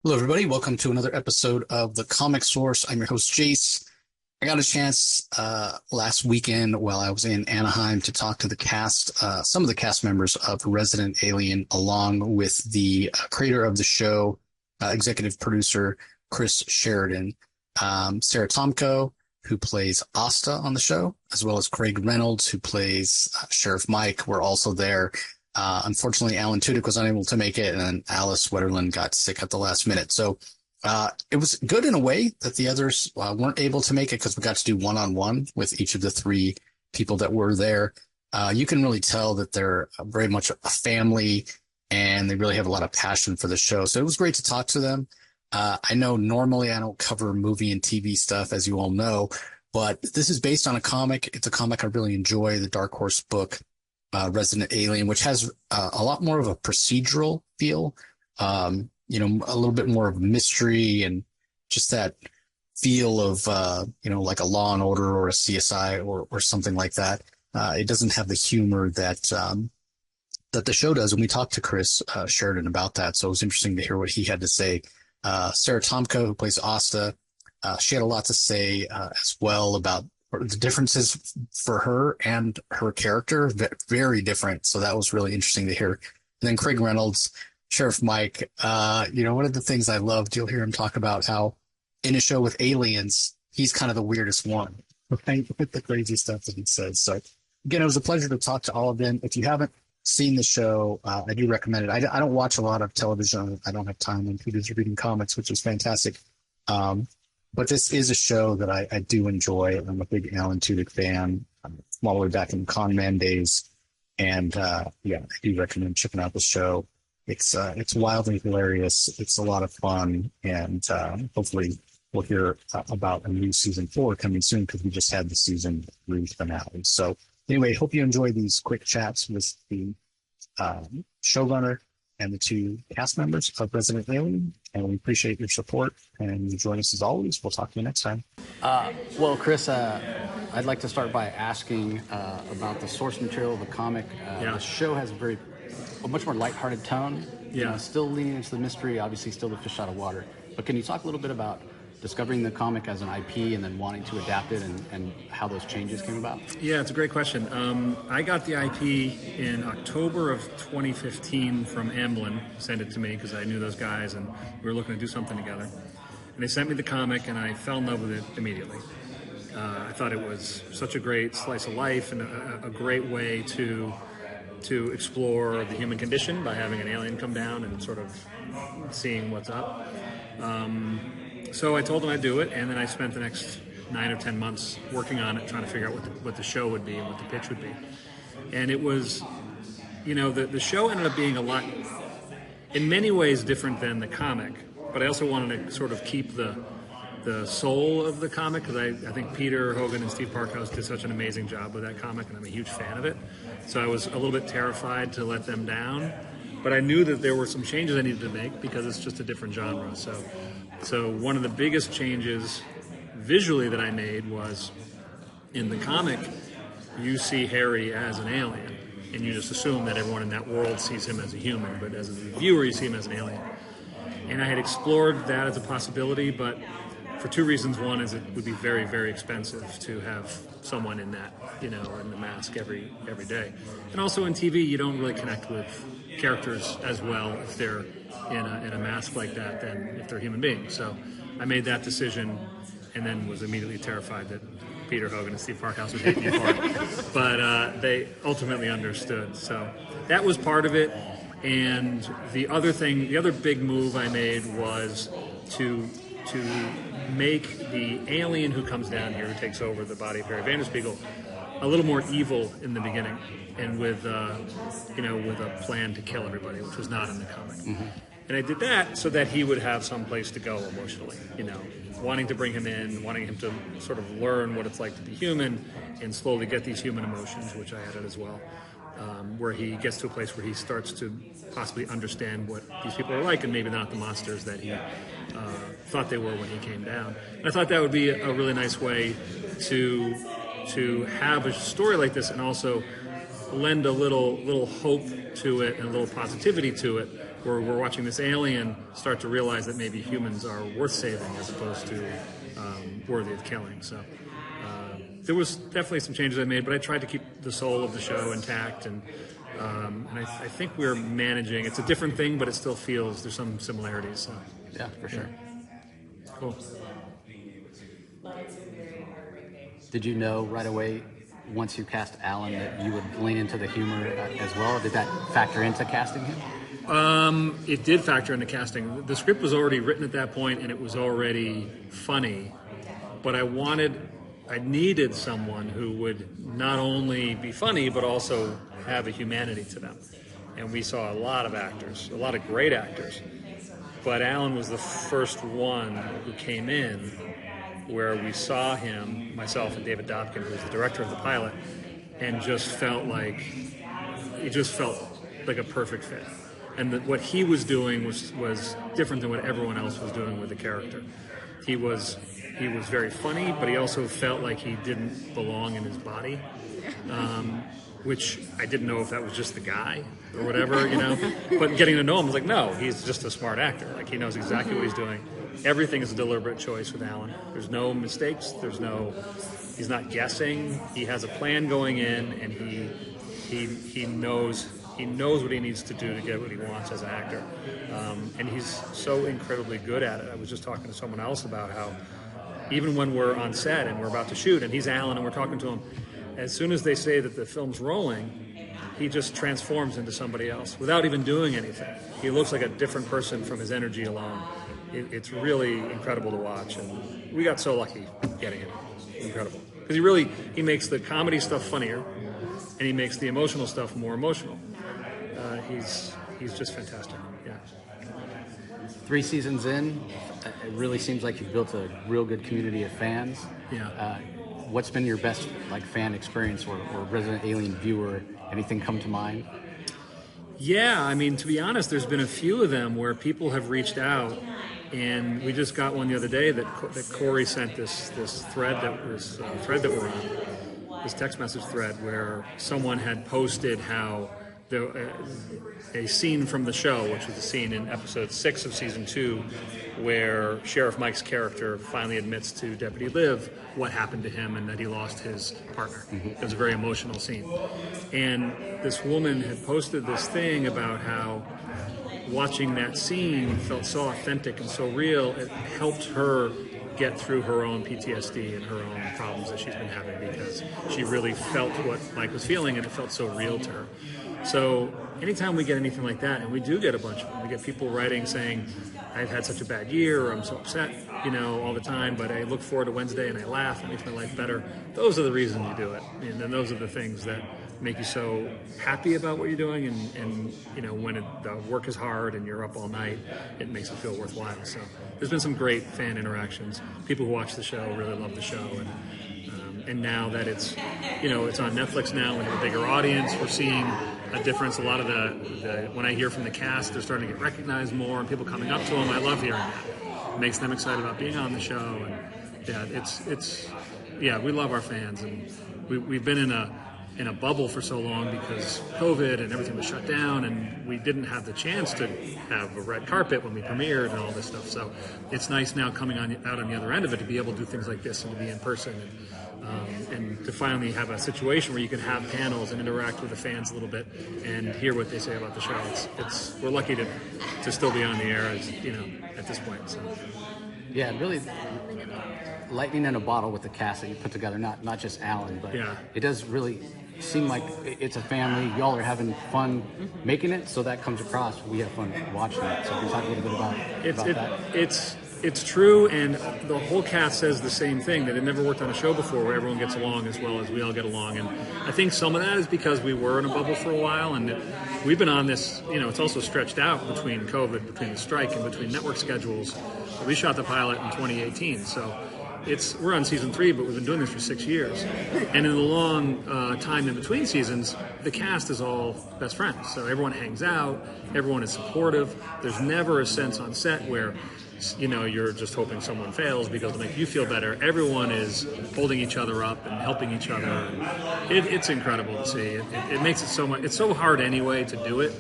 Hello, everybody. Welcome to another episode of The Comic Source. I'm your host, Jace. I got a chance last weekend while I was in Anaheim to talk to the cast, some of the cast members of Resident Alien, along with the creator of the show, executive producer Chris Sheridan, Sarah Tomko, who plays Asta on the show, as well as Craig Reynolds, who plays Sheriff Mike, were also there. Unfortunately, Alan Tudyk was unable to make it, and then Alice Wetterland got sick at the last minute. So it was good in a way that the others weren't able to make it because we got to do one-on-one with each of the three people that were there. You can really tell that they're very much a family, and they really have a lot of passion for the show. So it was great to talk to them. I know normally I don't cover movie and TV stuff, as you all know, but this is based on a comic. It's a comic I really enjoy, the Dark Horse book, Resident Alien, which has a lot more of a procedural feel, a little bit more of mystery and just that feel of, like a Law and Order or a CSI or something like that. It doesn't have the humor that the show does. And we talked to Chris Sheridan about that. So it was interesting to hear what he had to say. Sarah Tomko, who plays Asta, she had a lot to say as well about the differences for her and her character, very different. So that was really interesting to hear. And then Craig Reynolds, Sheriff Mike, one of the things I loved, you'll hear him talk about how in a show with aliens, he's kind of the weirdest one, right? With the crazy stuff that he says. So again, it was a pleasure to talk to all of them. If you haven't seen the show, I do recommend it. I don't watch a lot of television. I don't have time when Peter's reading comics, which is fantastic. But this is a show that I do enjoy. I'm a big Alan Tudyk fan, from all the way back in Con Man days. And I do recommend checking out the show. It's wildly hilarious. It's a lot of fun. And hopefully we'll hear about a new season 4 coming soon, because we just had the season 3 finale. So anyway, hope you enjoy these quick chats with the showrunner and the two cast members of Resident Alien, and we appreciate your support, and you join us as always. We'll talk to you next time. Well, Chris, I'd like to start by asking about the source material of the comic. The show has a much more lighthearted tone. Still leaning into the mystery, obviously still the fish out of water. But can you talk a little bit about discovering the comic as an IP and then wanting to adapt it and how those changes came about? Yeah, it's a great question. I got the IP in October of 2015 from Amblin, sent it to me because I knew those guys and we were looking to do something together. And they sent me the comic and I fell in love with it immediately. I thought it was such a great slice of life and a great way to explore the human condition by having an alien come down and sort of seeing what's up. So I told them I'd do it, and then I spent the next 9 or 10 months working on it, trying to figure out what the show would be and what the pitch would be. And it was, the show ended up being a lot, in many ways, different than the comic. But I also wanted to sort of keep the soul of the comic, because I think Peter Hogan and Steve Parkhouse did such an amazing job with that comic, and I'm a huge fan of it. So I was a little bit terrified to let them down. But I knew that there were some changes I needed to make because it's just a different genre. So one of the biggest changes visually that I made was, in the comic, you see Harry as an alien, and you just assume that everyone in that world sees him as a human, but as a viewer you see him as an alien. And I had explored that as a possibility, but for two reasons. One is it would be very, very expensive to have someone in that, in the mask every day. And also in TV, you don't really connect with characters as well if they're in a mask like that than if they're human beings. So I made that decision and then was immediately terrified that Peter Hogan and Steve Parkhouse would hate me for it. But they ultimately understood. So that was part of it. And the other big move I made was to make the alien who comes down here, who takes over the body of Harry Vanderspiegel, a little more evil in the beginning, and with a plan to kill everybody, which was not in the comic. Mm-hmm. And I did that so that he would have some place to go emotionally, wanting to bring him in, wanting him to sort of learn what it's like to be human and slowly get these human emotions, which I added as well, where he gets to a place where he starts to possibly understand what these people are like and maybe not the monsters that he thought they were when he came down. And I thought that would be a really nice way to have a story like this and also lend a little hope to it and a little positivity to it we're watching this alien start to realize that maybe humans are worth saving as opposed to worthy of killing. So there was definitely some changes I made, but I tried to keep the soul of the show intact, and I think we're managing. It's a different thing, but it still feels there's some similarities. So. Yeah, for sure. Cool. Did you know right away, once you cast Alan, that you would lean into the humor as well? Did that factor into casting him? It did factor into casting. The script was already written at that point, and it was already funny. But I needed someone who would not only be funny, but also have a humanity to them. And we saw a lot of actors, a lot of great actors. But Alan was the first one who came in where we saw him, myself and David Dobkin, who was the director of the pilot, and just felt like a perfect fit. And what he was doing was different than what everyone else was doing with the character. He was very funny, but he also felt like he didn't belong in his body, which I didn't know if that was just the guy or whatever, But getting to know him, I was like, no, he's just a smart actor. Like, he knows exactly what he's doing. Everything is a deliberate choice with Alan. There's no mistakes. He's not guessing. He has a plan going in, and he knows what he needs to do to get what he wants as an actor. And he's so incredibly good at it. I was just talking to someone else about how even when we're on set and we're about to shoot, and he's Alan and we're talking to him, as soon as they say that the film's rolling, he just transforms into somebody else without even doing anything. He looks like a different person from his energy alone. It's really incredible to watch, and we got so lucky getting him. Incredible. Because he makes the comedy stuff funnier, and he makes the emotional stuff more emotional. He's just fantastic. Yeah. 3 seasons in, it really seems like you've built a real good community of fans. Yeah. What's been your best fan experience or Resident Alien viewer? Anything come to mind? Yeah, I mean, to be honest, there's been a few of them where people have reached out, and we just got one the other day that Corey sent this thread that we're on, this text message thread where someone had posted how a scene from the show, which was a scene in episode 6 of season 2, where Sheriff Mike's character finally admits to Deputy Liv what happened to him and that he lost his partner. It was a very emotional scene. And this woman had posted this thing about how watching that scene felt so authentic and so real, it helped her get through her own PTSD and her own problems that she's been having, because she really felt what Mike was feeling and it felt so real to her. So anytime we get anything like that, and we do get a bunch of them, we get people writing saying, I've had such a bad year, or I'm so upset, all the time, but I look forward to Wednesday and I laugh, and it makes my life better. Those are the reasons you do it. And then those are the things that make you so happy about what you're doing, and when the work is hard and you're up all night, it makes it feel worthwhile. So there's been some great fan interactions. People who watch the show really love the show, and now that it's on Netflix now and a bigger audience, we're seeing a difference. A lot of the when I hear from the cast, they're starting to get recognized more, and people coming up to them. I love hearing that. It makes them excited about being on the show, and we love our fans, and we've been in a bubble for so long because COVID and everything was shut down, and we didn't have the chance to have a red carpet when we premiered and all this stuff. So it's nice now coming out on the other end of it to be able to do things like this and to be in person, and to finally have a situation where you can have panels and interact with the fans a little bit and hear what they say about the show. We're lucky to still be on the air at this point. So. Yeah, really lightning in a bottle with the cast that you put together, not just Alan, but it does really seem like it's a family. Y'all are having fun making it, so that comes across. We have fun watching it. So can you talk a little bit about that? It's true, and the whole cast says the same thing, that it never worked on a show before where everyone gets along as well as we all get along. And I think some of that is because we were in a bubble for a while, and we've been on this, it's also stretched out between COVID, between the strike, and between network schedules. We shot the pilot in 2018, so we're on season 3, but we've been doing this for 6 years. And in the long time in between seasons, the cast is all best friends. So everyone hangs out, everyone is supportive. There's never a sense on set where you're just hoping someone fails because it'll make you feel better. Everyone is holding each other up and helping each other. It's incredible to see. It makes it so much. It's so hard anyway to do it,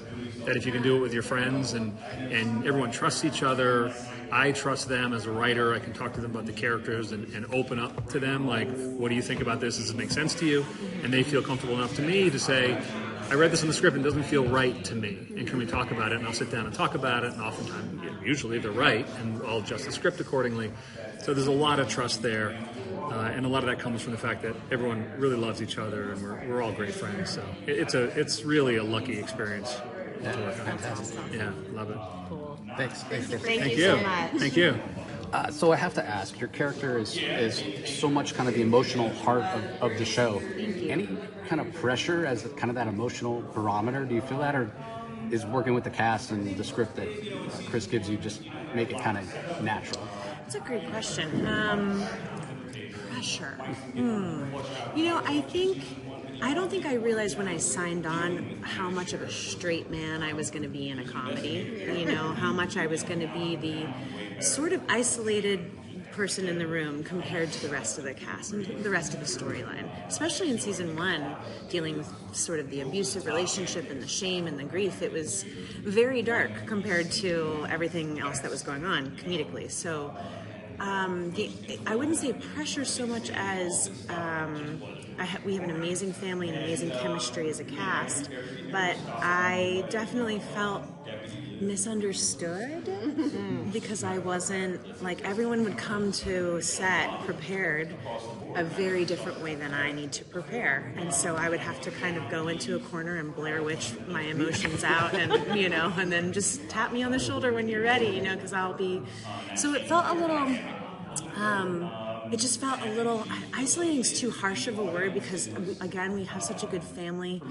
that if you can do it with your friends and everyone trusts each other, I trust them as a writer. I can talk to them about the characters and open up to them, like, what do you think about this? Does it make sense to you? And they feel comfortable enough to me to say, I read this in the script and it doesn't feel right to me. And can we talk about it? And I'll sit down and talk about it. And oftentimes, usually they're right, and I'll adjust the script accordingly. So there's a lot of trust there. And a lot of that comes from the fact that everyone really loves each other, and we're all great friends. So it's really a lucky experience to work on. Fantastic. Yeah, love it. Cool. Thanks. Thank you so much. Thank you. So I have to ask, your character is so much kind of the emotional heart of the show. Thank you. Any kind of pressure as kind of that emotional barometer? Do you feel that, or is working with the cast and the script that Chris gives you just make it kind of natural? That's a great question. Pressure. I don't think I realized when I signed on how much of a straight man I was going to be in a comedy. How much I was going to be the sort of isolated person in the room compared to the rest of the cast and the rest of the storyline. Especially in season 1, dealing with sort of the abusive relationship and the shame and the grief. It was very dark compared to everything else that was going on comedically. So I wouldn't say pressure so much as we have an amazing family and amazing chemistry as a cast, but I definitely felt misunderstood because I wasn't, like, everyone would come to set prepared a very different way than I need to prepare, and so I would have to kind of go into a corner and Blair Witch my emotions out, and and then just tap me on the shoulder when you're ready, because I'll be. So it felt a little. It just felt a little. Isolating is too harsh of a word because again we have such a good family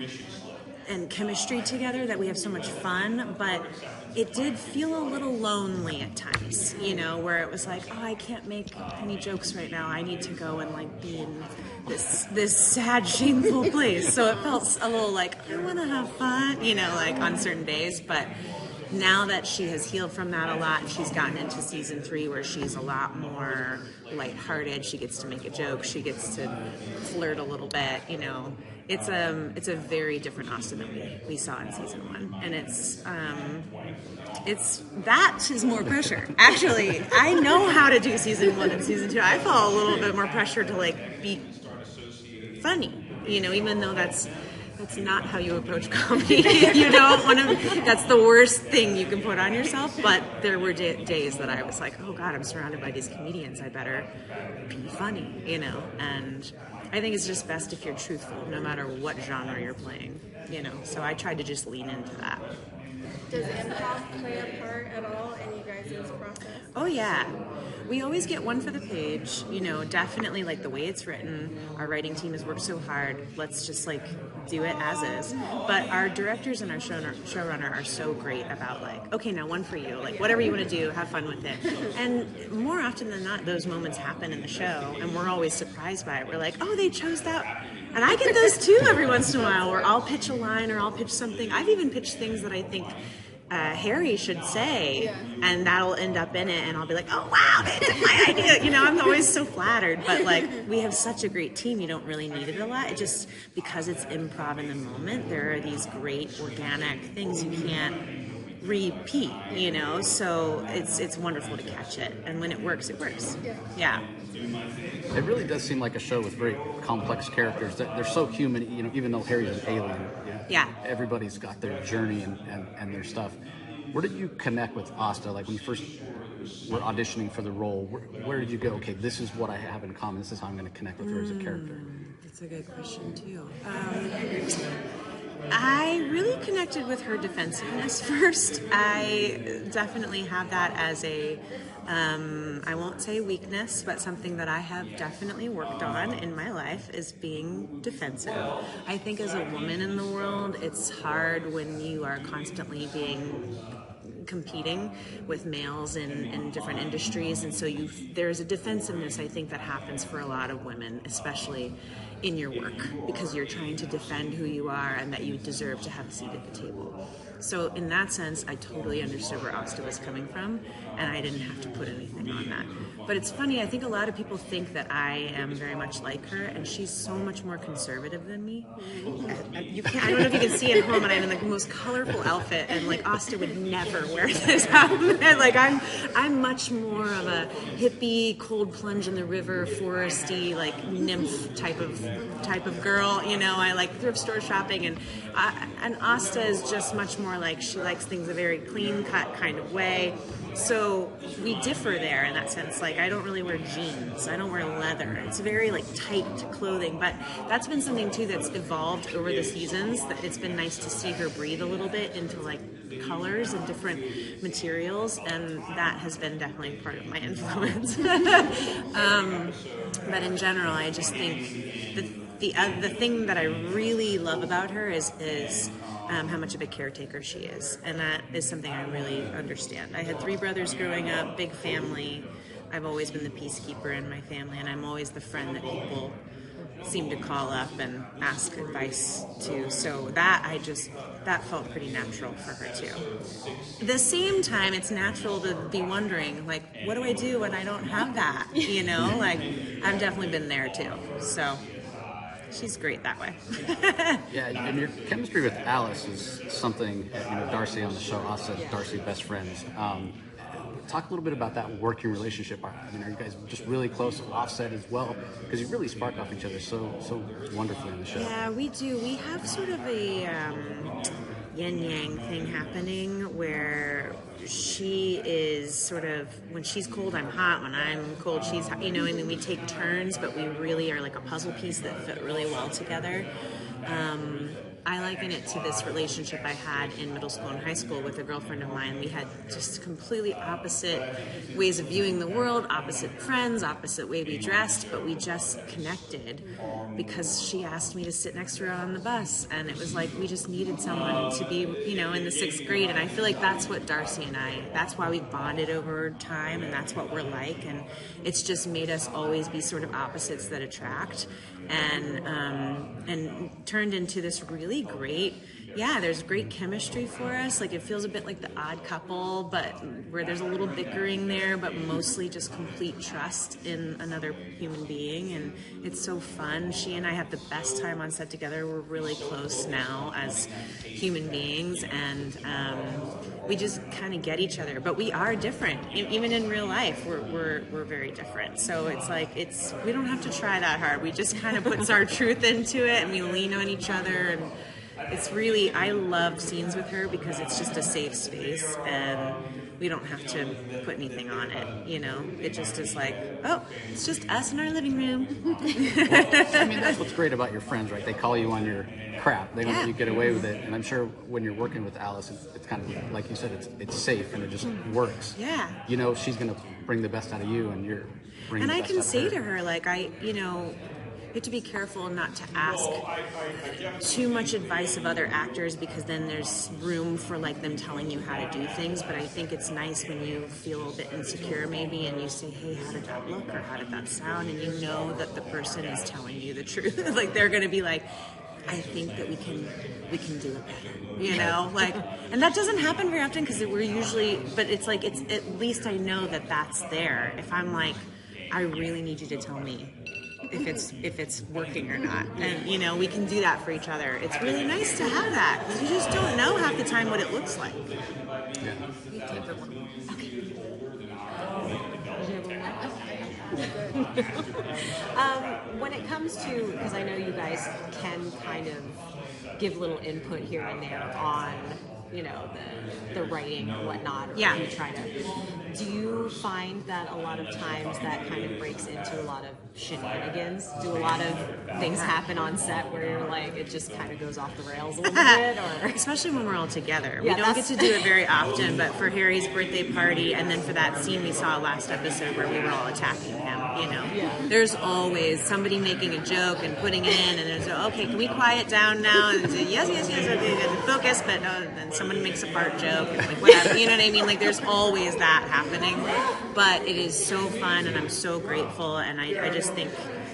and chemistry together that we have so much fun, but it did feel a little lonely at times, where it was like, oh, I can't make any jokes right now. I need to go and like be in this sad, shameful place. So it felt a little like I want to have fun, like on certain days. But now that she has healed from that a lot, she's gotten into season 3 where she's a lot more lighthearted. She gets to make a joke. She gets to flirt a little bit, It's a very different Austin than we saw in season 1, and it's that is more pressure. Actually, I know how to do season 1 and season 2. I felt a little bit more pressure to like be funny, even though that's not how you approach comedy. You don't want to. That's the worst thing you can put on yourself. But there were days that I was like, oh God, I'm surrounded by these comedians. I better be funny, And I think it's just best if you're truthful, no matter what genre you're playing, So I tried to just lean into that. Does improv play a part at all in you guys' process? Oh yeah. We always get one for the page, definitely like the way it's written. Our writing team has worked so hard. Let's just like do it as is. But our directors and our showrunner are so great about like, okay, now one for you. Like whatever you want to do, have fun with it. And more often than not, those moments happen in the show and we're always surprised by it. We're like, oh, they chose that. And I get those too every once in a while where I'll pitch a line or I'll pitch something. I've even pitched things that I think Harry should say, and that'll end up in it, and I'll be like, oh wow, they took my idea. I'm always so flattered, but like we have such a great team, you don't really need it a lot. It just, because it's improv in the moment, there are these great organic things you can't repeat, so it's wonderful to catch it, and when it works, it works. Yeah. It really does seem like a show with very complex characters. They're so human, even though Harry's an alien. Yeah. Everybody's got their journey and their stuff. Where did you connect with Asta? Like when you first were auditioning for the role, where did you go, okay, this is what I have in common, this is how I'm going to connect with her as a character? That's a good question, too. I really connected with her defensiveness first. I definitely have that as a, I won't say weakness, but something that I have definitely worked on in my life is being defensive. I think as a woman in the world, it's hard when you are constantly competing with males in different industries, and so there's a defensiveness I think that happens for a lot of women, especially in your work because you're trying to defend who you are and that you deserve to have a seat at the table. So in that sense, I totally understood where Asta was coming from, and I didn't have to put anything on that. But it's funny, I think a lot of people think that I am very much like her, and she's so much more conservative than me. I don't know if you can see at home, and I'm in the most colorful outfit, and like Asta would never wear this outfit. Like I'm much more of a hippie, cold plunge in the river, foresty, like nymph type of girl. You know, I like thrift store shopping, and Asta is just much more like she likes things a very clean cut kind of way. So we differ there in that sense. Like I don't really wear jeans. I don't wear leather. It's very like tight clothing. But that's been something too that's evolved over the seasons. That it's been nice to see her breathe a little bit into like colors and different materials, and that has been definitely part of my influence. But in general, I just think the thing that I really love about her is how much of a caretaker she is, and that is something I really understand. I had 3 brothers growing up, big family. I've always been the peacekeeper in my family, and I'm always the friend that people seem to call up and ask advice to. So that felt pretty natural for her too. At the same time, it's natural to be wondering, like, what do I do when I don't have that? You know, like I've definitely been there too. So she's great that way. Yeah, and your chemistry with Alice is something, Darcy on the show, Asta, Darcy, best friends. Talk a little bit about that working relationship. I mean, are you guys just really close, offset as well? Because you really spark off each other so wonderfully on the show. Yeah, we do. We have sort of a yin-yang thing happening where she is sort of, when she's cold, I'm hot. When I'm cold, she's hot. You know, I mean, we take turns, but we really are like a puzzle piece that fit really well together. I liken it to this relationship I had in middle school and high school with a girlfriend of mine. We had just completely opposite ways of viewing the world, opposite friends, opposite way we dressed, but we just connected because she asked me to sit next to her on the bus, and it was like we just needed someone to be, in the 6th grade, and I feel like that's what Darcy and that's why we bonded over time, and that's what we're like, and it's just made us always be sort of opposites that attract, and turned into this really great, there's great chemistry for us. Like it feels a bit like The Odd Couple, but where there's a little bickering there, but mostly just complete trust in another human being, and it's so fun. She and I have the best time on set together. We're really close now as human beings, and we just kind of get each other, but we are different. Even in real life, we're very different. So it's like we don't have to try that hard. We just kind of put our truth into it, and we lean on each other, and it's really, I love scenes with her because it's just a safe space and we don't have to put anything on it, It just is like, oh, it's just us in our living room. I mean, that's what's great about your friends, right? They call you on your crap. They don't let you get away with it. And I'm sure when you're working with Alice, it's kind of, like you said, it's safe and it just works. Yeah. She's going to bring the best out of you and you're bringing the best out of her. And I can say to her, like, you have to be careful not to ask too much advice of other actors because then there's room for like them telling you how to do things. But I think it's nice when you feel a bit insecure maybe and you say, hey, how did that look or how did that sound? And you know that the person is telling you the truth. Like they're going to be like, I think that we can do it better, like, and that doesn't happen very often because we're usually, but it's like, it's at least I know that that's there. If I'm like, I really need you to tell me if it's working or not, and we can do that for each other. It's really nice to have that because you just don't know half the time what it looks like. Yeah. When it comes to, because I know you guys can kind of give little input here and there on the writing and whatnot. Yeah. You try to. Do you find that a lot of times that kind of breaks into a lot of shenanigans? Do a lot of things happen on set where you're like, it just kind of goes off the rails a little bit? Or especially when we're all together. We don't get to do it very often, but for Harry's birthday party and then for that scene we saw last episode where we were all attacking him, there's always somebody making a joke and putting it in, and there's, okay, can we quiet down now? And say, yes, okay, focus, but no, then someone makes a fart joke and like whatever, you know what I mean? Like there's always that happening. happening. But it is so fun, and I'm so grateful, and I just think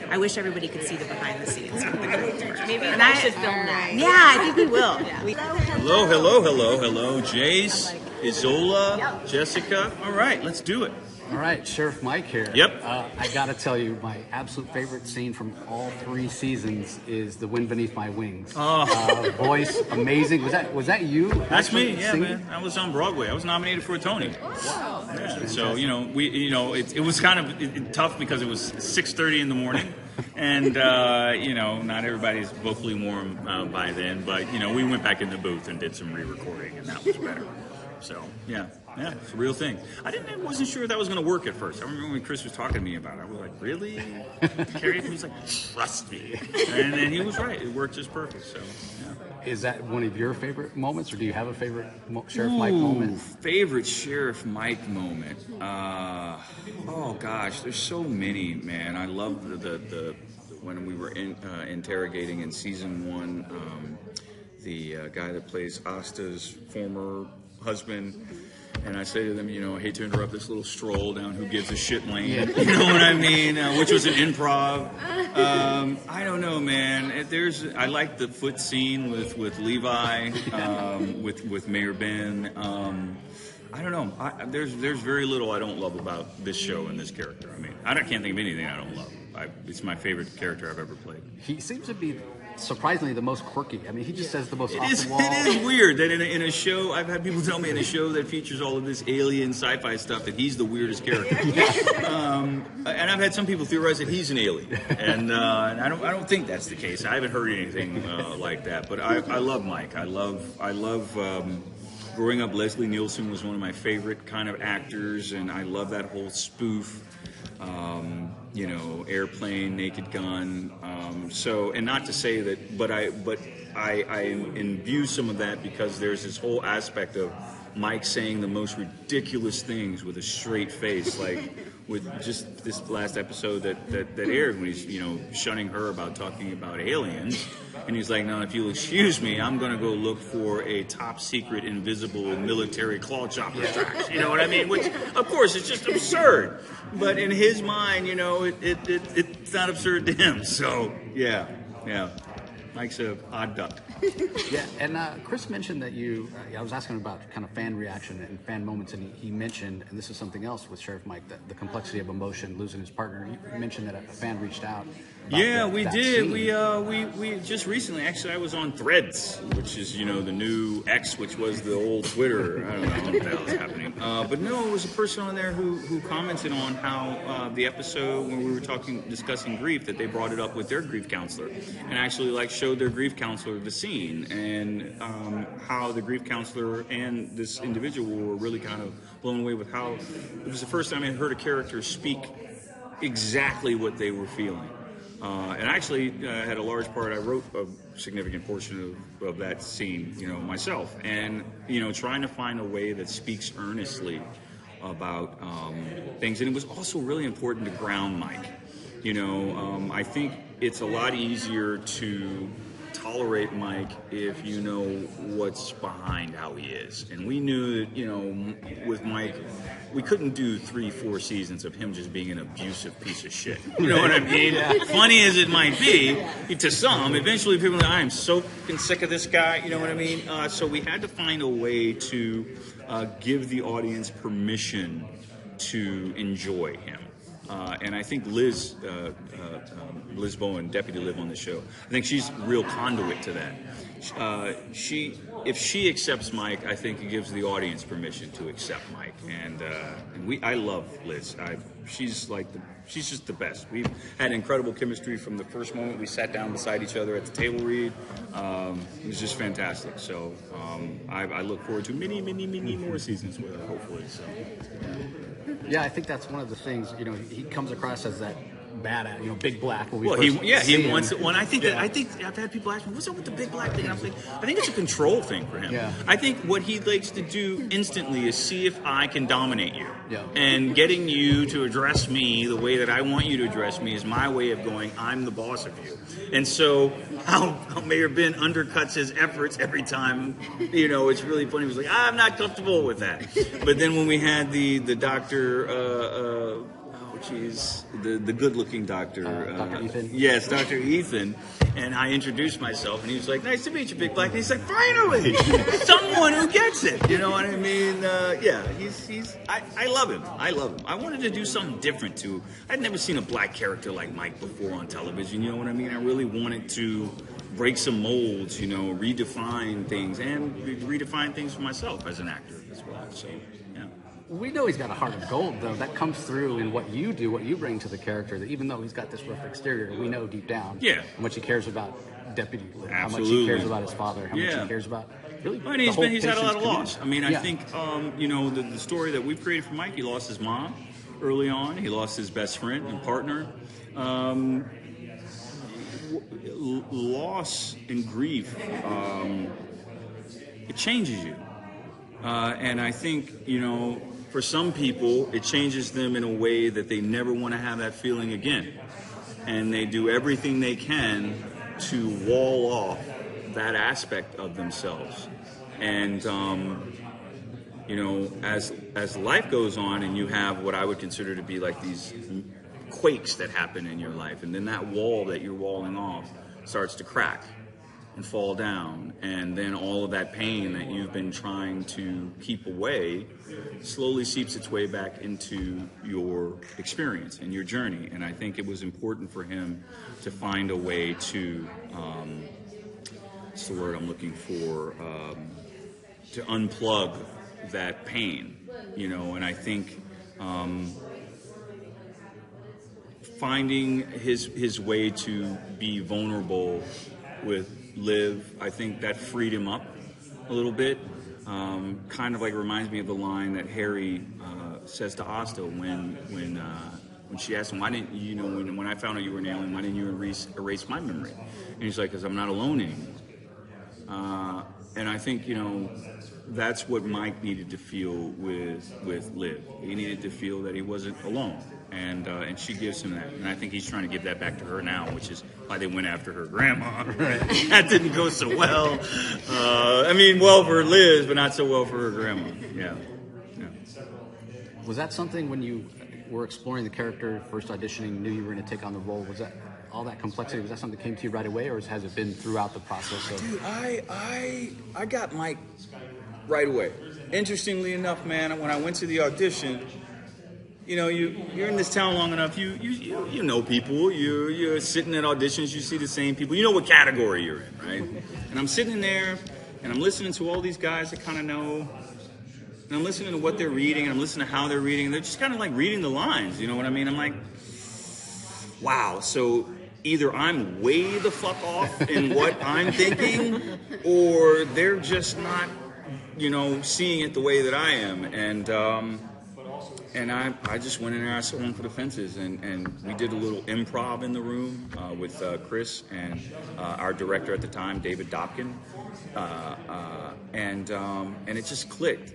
I wish everybody could see the behind the scenes. Maybe I should film that. Yeah, I think we will. Hello, Jace, Isola, Jessica. All right, let's do it. All right, Sheriff Mike here. Yep. I got to tell you, my absolute favorite scene from all 3 seasons is the wind beneath my wings. Voice, amazing. Was that you? That's me. Yeah, singing? man. I was on Broadway. I was nominated for a Tony. Wow. Yeah, so it was kind of tough because it was 6:30 in the morning, and not everybody's vocally warm by then. But we went back in the booth and did some re-recording, and that was better. So yeah, it's a real thing. I wasn't sure that was going to work at first. I remember when Chris was talking to me about it. I was like, really? Carrie? He was like, trust me. And then he was right. It worked just perfect. So yeah. Is that one of your favorite moments, or do you have a favorite Sheriff Mike moment? Favorite Sheriff Mike moment? Oh gosh, there's so many, man. I love the when we were interrogating in season 1, the guy that plays Asta's former husband, and I say to them, I hate to interrupt this little stroll down who gives a shit lane. Yeah. You know what I mean? Which was an improv. I don't know, man. I like the foot scene with Levi, with Mayor Ben. I don't know. There's very little I don't love about this show and this character. I mean, can't think of anything I don't love. It's my favorite character I've ever played. He seems to be surprisingly the most quirky. I mean, he just says the most off the wall. It is weird that in a show, I've had people tell me in a show that features all of this alien sci-fi stuff that he's the weirdest character. And I've had some people theorize that he's an alien, and I don't think that's the case. I haven't heard anything like that. But I love Mike. I love. Growing up, Leslie Nielsen was one of my favorite kind of actors, and I love that whole spoof. Airplane, Naked Gun. And not to say that, but I imbue some of that because there's this whole aspect of Mike saying the most ridiculous things with a straight face, like with just this last episode that aired when he's shunning her about talking about aliens, and he's like, "No, if you'll excuse me, I'm going to go look for a top secret invisible military claw chopper tracks." You know what I mean? Which, of course, is just absurd, but in his mind, it's not absurd to him. So yeah. Mike's an odd duck. Yeah, and Chris mentioned that I was asking about kind of fan reaction and fan moments, and he mentioned, and this is something else with Sheriff Mike, the complexity of emotion, losing his partner. You mentioned that a fan reached out. Yeah, we did. Scene. We just recently, actually, I was on Threads, which is, the new X, which was the old Twitter. I don't know what the hell is happening. But no, it was a person on there who commented on how the episode, when we were discussing grief, that they brought it up with their grief counselor, and actually showed their grief counselor the scene, and how the grief counselor and this individual were really kind of blown away with how it was the first time I heard a character speak exactly what they were feeling. And actually had a large part. I wrote a significant portion of that scene, myself, and trying to find a way that speaks earnestly about things. And it was also really important to ground Mike. I think it's a lot easier to tolerate Mike if you know what's behind how he is. And we knew that, with Mike, we couldn't do 3-4 seasons of him just being an abusive piece of shit. You know what I mean? Yeah. Funny as it might be, to some, eventually people are like, I am so fucking sick of this guy. You know what I mean? So we had to find a way to give the audience permission to enjoy him. And I think Liz Bowen, Deputy Liv on the show, I think she's real conduit to that. If she accepts Mike, I think it gives the audience permission to accept Mike. And I love Liz. She's just the best. We've had incredible chemistry from the first moment we sat down beside each other at the table read. It was just fantastic. So I look forward to many, many, many more seasons with her, hopefully. So. Yeah, I think that's one of the things, he comes across as that badass, you know, big black. When we Well, first see he him. wants it. Well, I think I've had people ask me, "What's up with the big black thing?" And I was like, I think it's a control thing for him. Yeah. I think what he likes to do instantly is see if I can dominate you. Yeah. And getting you to address me the way that I want you to address me is my way of going, I'm the boss of you. And so how Mayor Ben undercuts his efforts every time, you know, it's really funny. He was like, I'm not comfortable with that. But then when we had the doctor, the good-looking doctor. Dr. Ethan? Yes, Dr. Ethan. And I introduced myself, and he was like, nice to meet you, Big Black. And he's like, finally! Someone who gets it! You know what I mean? I love him. I love him. I wanted to do something different, too. I'd never seen a black character like Mike before on television, you know what I mean? I really wanted to break some molds, you know, redefine things, and redefine things for myself as an actor as well. So, yeah. We know he's got a heart of gold, though. That comes through in what you do, what you bring to the character. That even though he's got this rough exterior, we know deep down how much he cares about Deputy Lid, how much he cares about his father, how much he cares about really. Well, and he's had a lot of loss. I mean, I think you know the story that we've created for Mike. He lost his mom early on. He lost his best friend and partner. Loss and grief, it changes you. And I think, you know, for some people, it changes them in a way that they never want to have that feeling again. And they do everything they can to wall off that aspect of themselves. And, you know, as life goes on and you have what I would consider to be like these quakes that happen in your life, and then that wall that you're walling off starts to crack and fall down, and then all of that pain that you've been trying to keep away slowly seeps its way back into your experience and your journey. And I think it was important for him to find a way to, what's the word I'm looking for, to unplug that pain, you know. And I think finding his way to be vulnerable with Liv, I think that freed him up a little bit. Kind of like reminds me of the line that Harry says to Asta when she asked him, why didn't you, when I found out you were an alien, why didn't you erase my memory? And he's like, because I'm not alone anymore. And I think, you know, that's what Mike needed to feel with Liv. He needed to feel that he wasn't alone. And she gives him that. And I think he's trying to give that back to her now, which is why they went after her grandma. Right. That didn't go so well. I mean, well for Liz, but not so well for her grandma. Yeah. Was that something when you were exploring the character, first auditioning, knew you were going to take on the role? Was that all that complexity? Was that something that came to you right away, or has it been throughout the process? Dude, I got Mike right away. Interestingly enough, man, when I went to the audition, you know, you're in this town long enough, you know people, you're sitting at auditions, you see the same people, you know what category you're in, right? And I'm sitting there, and I'm listening to all these guys I kind of know, and I'm listening to what they're reading, and I'm listening to how they're reading, and they're just kind of like reading the lines, you know what I mean? I'm like, wow, so either I'm way the fuck off in what I'm thinking, or they're just not, you know, seeing it the way that I am. And I just went in there, I swung for the fences, and we did a little improv in the room with Chris and our director at the time, David Dobkin, and it just clicked.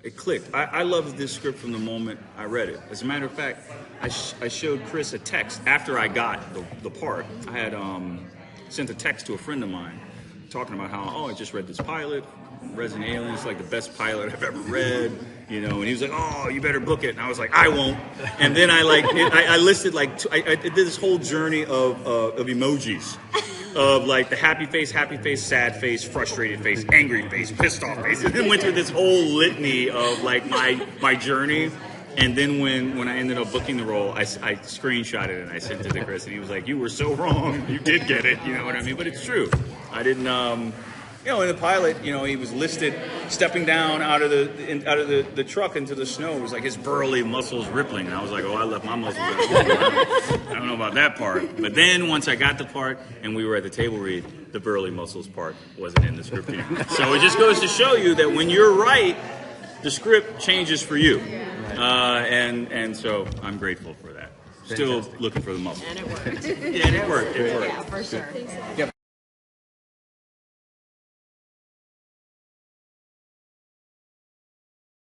It clicked. I loved this script from the moment I read it. As a matter of fact, I showed Chris a text after I got the part. I had sent a text to a friend of mine talking about how, I just read this pilot, Resident Alien, it's like the best pilot I've ever read, you know, and he was like, you better book it, and I was like, I won't. And then I listed I did this whole journey of emojis, of like the happy face, sad face, frustrated face, angry face, pissed off face, and then went through this whole litany of like my journey. And then when I ended up booking the role, I screenshot it and I sent it to Chris, and he was like, you were so wrong, you did get it, you know what I mean? But it's true. I didn't, you know, in the pilot, you know, he was listed stepping down out of the truck into the snow. It was like his burly muscles rippling, and I was like, I left my muscles at home. I don't know about that part. But then once I got the part and we were at the table read, the burly muscles part wasn't in the script anymore. So it just goes to show you that when you're right, the script changes for you. And so I'm grateful for that. Still looking for the muscle. And it worked. Yeah, and it worked. It worked. Yeah, for sure. Yep.